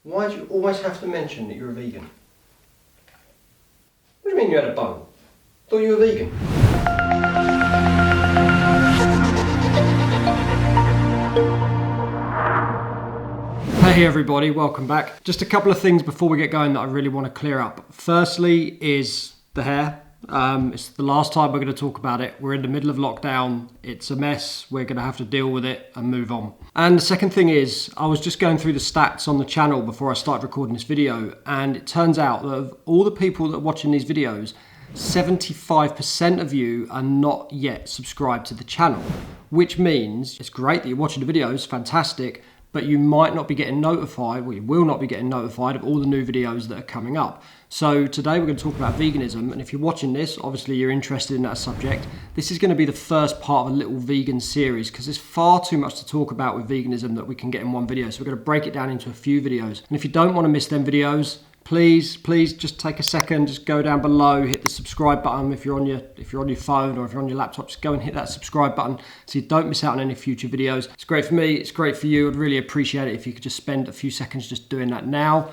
Why do you always have to mention that you're a vegan? What do you mean you had a bone? Thought you were vegan. Hey everybody, welcome back. Just a couple of things before we get going that I really want to clear up. Firstly is the hair. It's the last time we're going to talk about it. We're in the middle of lockdown. It's a mess. We're going to have to deal with it and move on. And the second thing is, I was just going through the stats on the channel before I started recording this video, and it turns out that of all the people that are watching these videos, 75% of you are not yet subscribed to the channel, which means it's great that you're watching the videos, fantastic, but you might not be getting notified, well, you will not be getting notified of all the new videos that are coming up. So today we're going to talk about veganism, and if you're watching this, obviously you're interested in that subject. This is going to be the first part of a little vegan series because there's far too much to talk about with veganism that we can get in one video. So we're going to break it down into a few videos. And if you don't want to miss them videos, please just take a second, just go down below, hit the subscribe button. If you're on your phone or if you're on your laptop, just go and hit that subscribe button so you don't miss out on any future videos. It's great for me, it's great for you. I'd really appreciate it if you could just spend a few seconds just doing that now.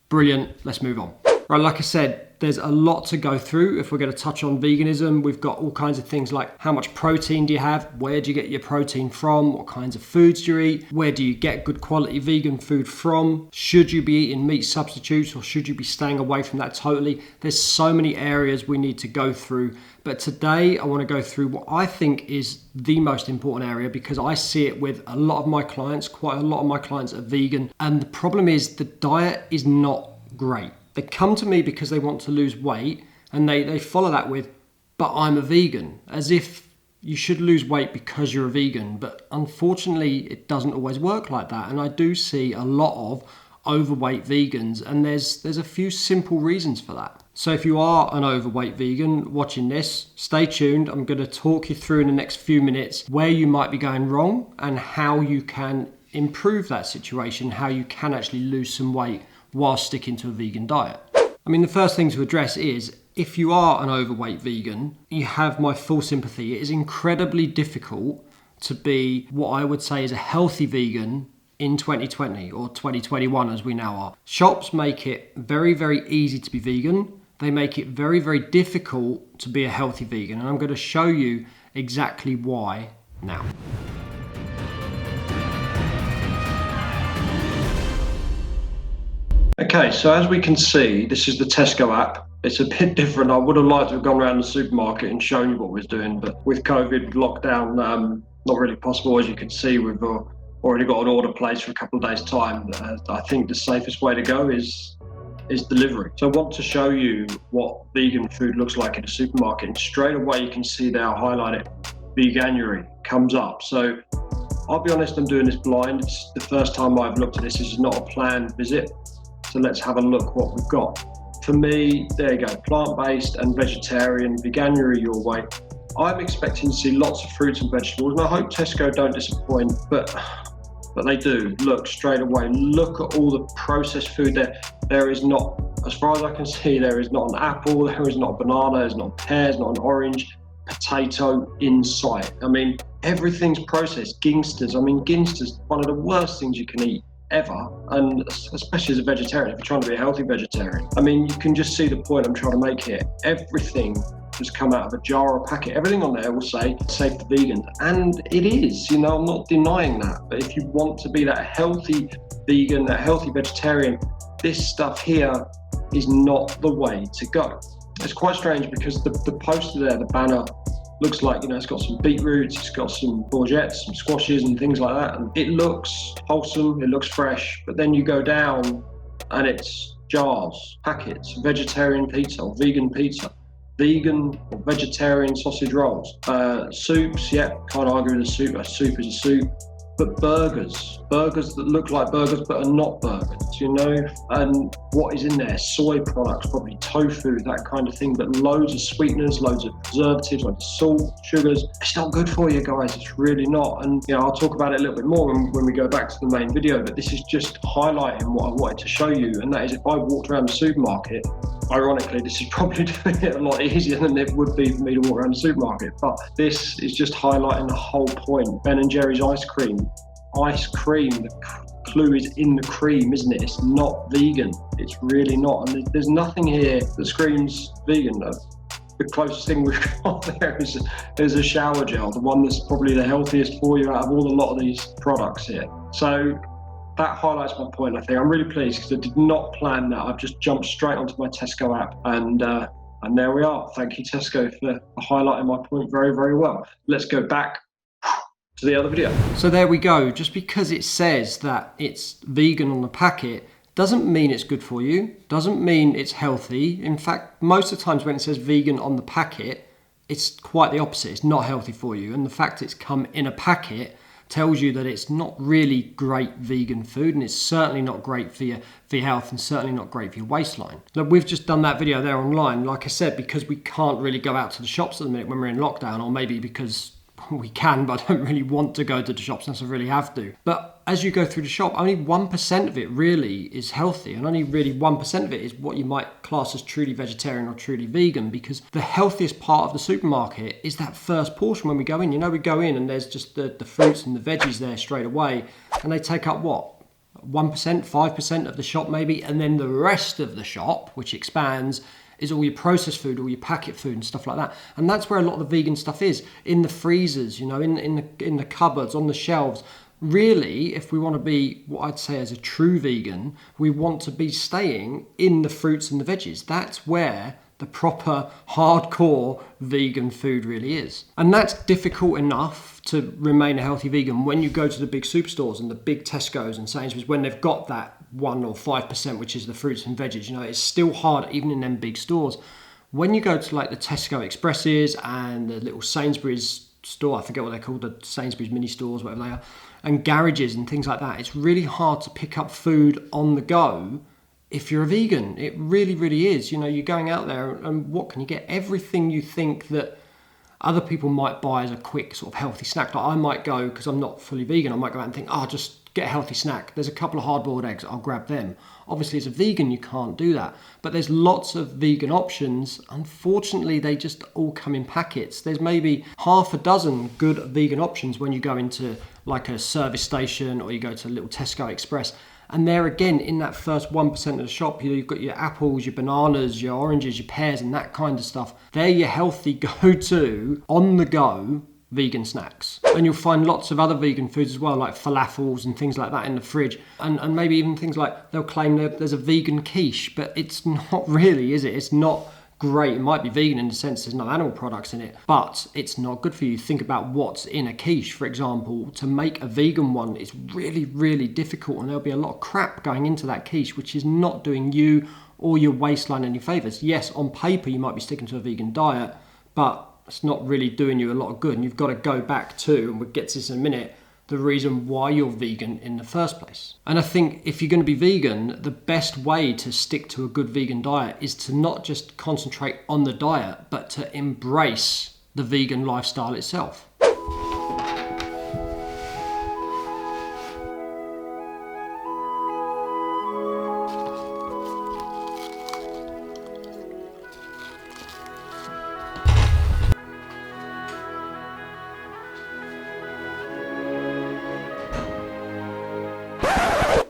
Brilliant, let's move on. Right, like I said, there's a lot to go through if we're going to touch on veganism. We've got all kinds of things like how much protein do you have? Where do you get your protein from? What kinds of foods do you eat? Where do you get good quality vegan food from? Should you be eating meat substitutes or should you be staying away from that totally? There's so many areas we need to go through. But today I want to go through what I think is the most important area because I see it with a lot of my clients. Quite a lot of my clients are vegan. And the problem is the diet is not great. They come to me because they want to lose weight and they follow that with, but I'm a vegan, as if you should lose weight because you're a vegan. But unfortunately, it doesn't always work like that. And I do see a lot of overweight vegans, and there's a few simple reasons for that. So if you are an overweight vegan watching this, stay tuned. I'm going to talk you through in the next few minutes where you might be going wrong and how you can improve that situation, how you can actually lose some weight while sticking to a vegan diet. I mean, the first thing to address is if you are an overweight vegan, you have my full sympathy. It is incredibly difficult to be what I would say is a healthy vegan in 2020 or 2021 as we now are. Shops make it very, very easy to be vegan. They make it very, very difficult to be a healthy vegan. And I'm going to show you exactly why now. Okay, so as we can see, this is the Tesco app. It's a bit different. I would have liked to have gone around the supermarket and shown you what we're doing, but with COVID lockdown, not really possible. As you can see, we've already got an order placed for a couple of days' time. I think the safest way to go is delivery. So I want to show you what vegan food looks like in a supermarket. And straight away, you can see there highlighted, Veganuary comes up. So I'll be honest, I'm doing this blind. It's the first time I've looked at this. This is not a planned visit. So let's have a look what we've got. For me, there you go, plant-based and vegetarian, Veganuary your way. I'm expecting to see lots of fruits and vegetables, and I hope Tesco don't disappoint, but they do. Look straight away, look at all the processed food there. There is not, as far as I can see, there is not an apple, there is not a banana, there's not a pear, there's not an orange, potato in sight. I mean, everything's processed. Ginsters, one of the worst things you can eat ever, and especially as a vegetarian, if you're trying to be a healthy vegetarian. I mean, you can just see the point I'm trying to make here. Everything has come out of a jar or a packet. Everything on there will say safe for vegans, and it is, I'm not denying that. But if you want to be that healthy vegan, that healthy vegetarian, this stuff here is not the way to go. It's quite strange because the poster there, the banner, looks like, it's got some beetroots, it's got some courgettes, some squashes and things like that. And it looks wholesome, it looks fresh, but then you go down and it's jars, packets, vegetarian pizza or vegan pizza, vegan or vegetarian sausage rolls, soups, can't argue with a soup is a soup. But burgers that look like burgers but are not burgers, and what is in there? Soy products, probably tofu, that kind of thing, but loads of sweeteners, loads of preservatives, loads of salt, sugars. It's not good for you guys, it's really not. And I'll talk about it a little bit more when we go back to the main video, but this is just highlighting what I wanted to show you, and that is if I walked around the supermarket, ironically, this is probably doing it a lot easier than it would be for me to walk around the supermarket, but this is just highlighting the whole point. Ben & Jerry's ice cream, the clue is in the cream, isn't it? It's not vegan. It's really not. And there's nothing here that screams vegan. The closest thing we've got there is a shower gel, the one that's probably the healthiest for you out of a lot of these products here. So that highlights my point, I think. I'm really pleased because I did not plan that. I've just jumped straight onto my Tesco app and there we are. Thank you, Tesco, for highlighting my point very, very well. Let's go back to the other video. So there we go. Just because it says that it's vegan on the packet doesn't mean it's good for you, doesn't mean it's healthy. In fact, most of the times when it says vegan on the packet, it's quite the opposite. It's not healthy for you. And the fact it's come in a packet tells you that it's not really great vegan food, and it's certainly not great for your health, and certainly not great for your waistline. Look, we've just done that video there online, like I said, because we can't really go out to the shops at the minute when we're in lockdown, or maybe because we can, but I don't really want to go to the shops unless I really have to. But as you go through the shop, only 1% of it really is healthy, and only really 1% of it is what you might class as truly vegetarian or truly vegan, because the healthiest part of the supermarket is that first portion when we go in. You know, we go in and there's just the fruits and the veggies there straight away, and they take up what? 1%, 5% of the shop maybe, and then the rest of the shop, which expands, is all your processed food, all your packet food and stuff like that. And that's where a lot of the vegan stuff is, in the freezers, you know, in the cupboards, on the shelves. Really, if we want to be what I'd say as a true vegan, we want to be staying in the fruits and the veggies. That's where the proper hardcore vegan food really is. And that's difficult enough to remain a healthy vegan when you go to the big superstores and the big Tesco's and Sainsbury's, when they've got that 1 or 5%, which is the fruits and veggies. You know, it's still hard even in them big stores. When you go to like the Tesco Expresses and the little Sainsbury's store, I forget what they're called, the Sainsbury's mini stores, whatever they are, and garages and things like that, it's really hard to pick up food on the go if you're a vegan. It really, really is. You know, you're going out there and what can you get? Everything you think that other people might buy as a quick sort of healthy snack. Like I might go, because I'm not fully vegan, I might go out and think, just get a healthy snack. There's a couple of hard-boiled eggs, I'll grab them. Obviously, as a vegan, you can't do that. But there's lots of vegan options. Unfortunately, they just all come in packets. There's maybe half a dozen good vegan options when you go into like a service station or you go to a little Tesco Express. And there again, in that first 1% of the shop, you've got your apples, your bananas, your oranges, your pears, and that kind of stuff. They're your healthy go-to, on-the-go vegan snacks. And you'll find lots of other vegan foods as well, like falafels and things like that in the fridge. And maybe even things like, they'll claim there's a vegan quiche, but it's not really, is it? It's not great. It might be vegan in the sense there's no animal products in it, but it's not good for you. Think about what's in a quiche, for example. To make a vegan one is really, really difficult, and there'll be a lot of crap going into that quiche, which is not doing you or your waistline any favors. Yes, on paper you might be sticking to a vegan diet, but it's not really doing you a lot of good, and you've got to go back to, and we'll get to this in a minute, the reason why you're vegan in the first place. And I think if you're going to be vegan, the best way to stick to a good vegan diet is to not just concentrate on the diet, but to embrace the vegan lifestyle itself.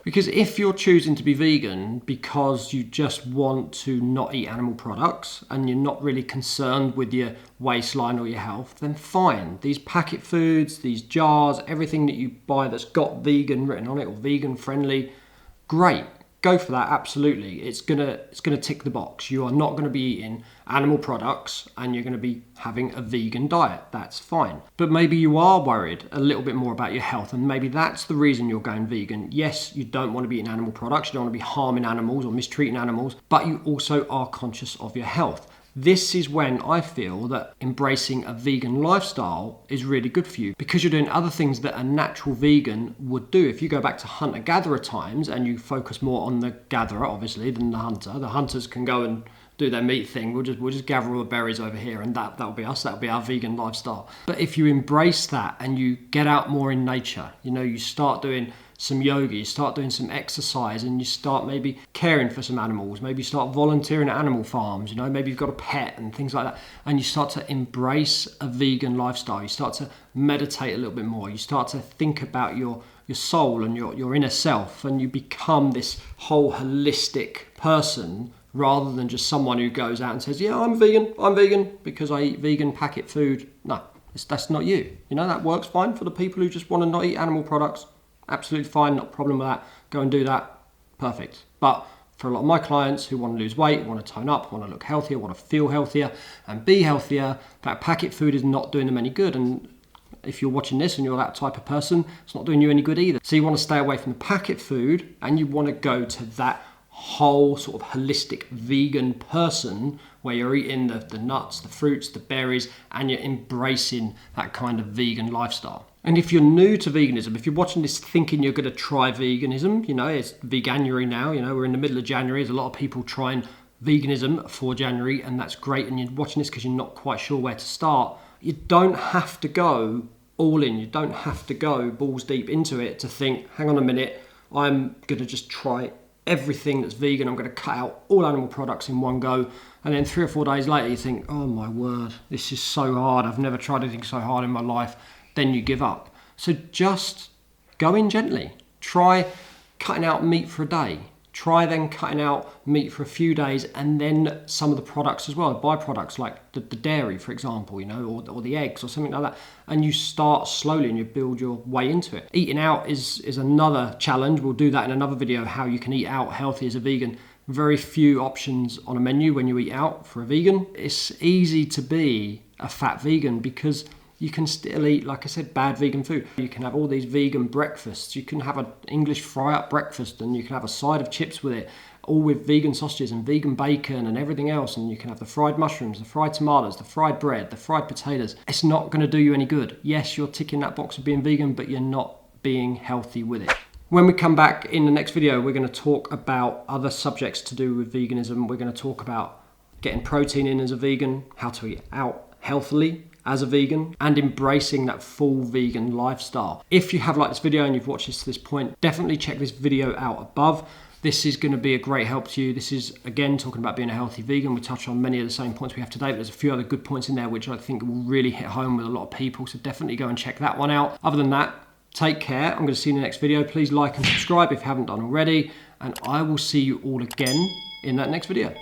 Because if you're choosing to be vegan because you just want to not eat animal products and you're not really concerned with your waistline or your health, then fine. These packet foods, these jars, everything that you buy that's got vegan written on it or vegan friendly, great. Go for that, absolutely. It's gonna tick the box. You are not gonna be eating animal products and you're gonna be having a vegan diet. That's fine. But maybe you are worried a little bit more about your health, and maybe that's the reason you're going vegan. Yes, you don't want to be eating animal products, you don't want to be harming animals or mistreating animals, but you also are conscious of your health. This is when I feel that embracing a vegan lifestyle is really good for you, because you're doing other things that a natural vegan would do. If you go back to hunter-gatherer times and you focus more on the gatherer, obviously, than the hunter, the hunters can go and do their meat thing. We'll just gather all the berries over here, and that'll be us. That'll be our vegan lifestyle. But if you embrace that and you get out more in nature, you know, you start doing some yoga, you start doing some exercise, and you start maybe caring for some animals, maybe you start volunteering at animal farms, you know, maybe you've got a pet and things like that, and you start to embrace a vegan lifestyle, you start to meditate a little bit more, you start to think about your soul and your inner self, and you become this whole holistic person rather than just someone who goes out and says, yeah, I'm vegan because I eat vegan packet food. No, that's not you. You know, that works fine for the people who just want to not eat animal products. Absolutely fine, not a problem with that. Go and do that. Perfect. But for a lot of my clients who want to lose weight, want to tone up, want to look healthier, want to feel healthier and be healthier, that packet food is not doing them any good. And if you're watching this and you're that type of person, it's not doing you any good either. So you want to stay away from the packet food and you want to go to that whole sort of holistic vegan person where you're eating the nuts, the fruits, the berries, and you're embracing that kind of vegan lifestyle. And if you're new to veganism, if you're watching this thinking you're going to try veganism, you know, it's Veganuary now, you know, we're in the middle of January, there's a lot of people trying veganism for January, and that's great, and you're watching this because you're not quite sure where to start. You don't have to go all in, you don't have to go balls deep into it to think, hang on a minute, I'm going to just try everything that's vegan, I'm going to cut out all animal products in one go, and then 3 or 4 days later you think, oh my word, this is so hard, I've never tried anything so hard in my life. Then you give up. So just go in gently. Try cutting out meat for a day. Try then cutting out meat for a few days, and then some of the products as well, byproducts like the dairy, for example, you know, or the eggs or something like that. And you start slowly and you build your way into it. Eating out is another challenge. We'll do that in another video, how you can eat out healthy as a vegan. Very few options on a menu when you eat out for a vegan. It's easy to be a fat vegan because you can still eat, like I said, bad vegan food. You can have all these vegan breakfasts. You can have an English fry-up breakfast and you can have a side of chips with it, all with vegan sausages and vegan bacon and everything else. And you can have the fried mushrooms, the fried tomatoes, the fried bread, the fried potatoes. It's not going to do you any good. Yes, you're ticking that box of being vegan, but you're not being healthy with it. When we come back in the next video, we're going to talk about other subjects to do with veganism. We're going to talk about getting protein in as a vegan, how to eat out healthily as a vegan, and embracing that full vegan lifestyle. If you have liked this video and you've watched this to this point, definitely check this video out above. This is going to be a great help to you. This is, again, talking about being a healthy vegan. We touch on many of the same points we have today, but there's a few other good points in there which I think will really hit home with a lot of people, so definitely go and check that one out. Other than that, take care. I'm going to see you in the next video. Please like and subscribe if you haven't done already, and I will see you all again in that next video.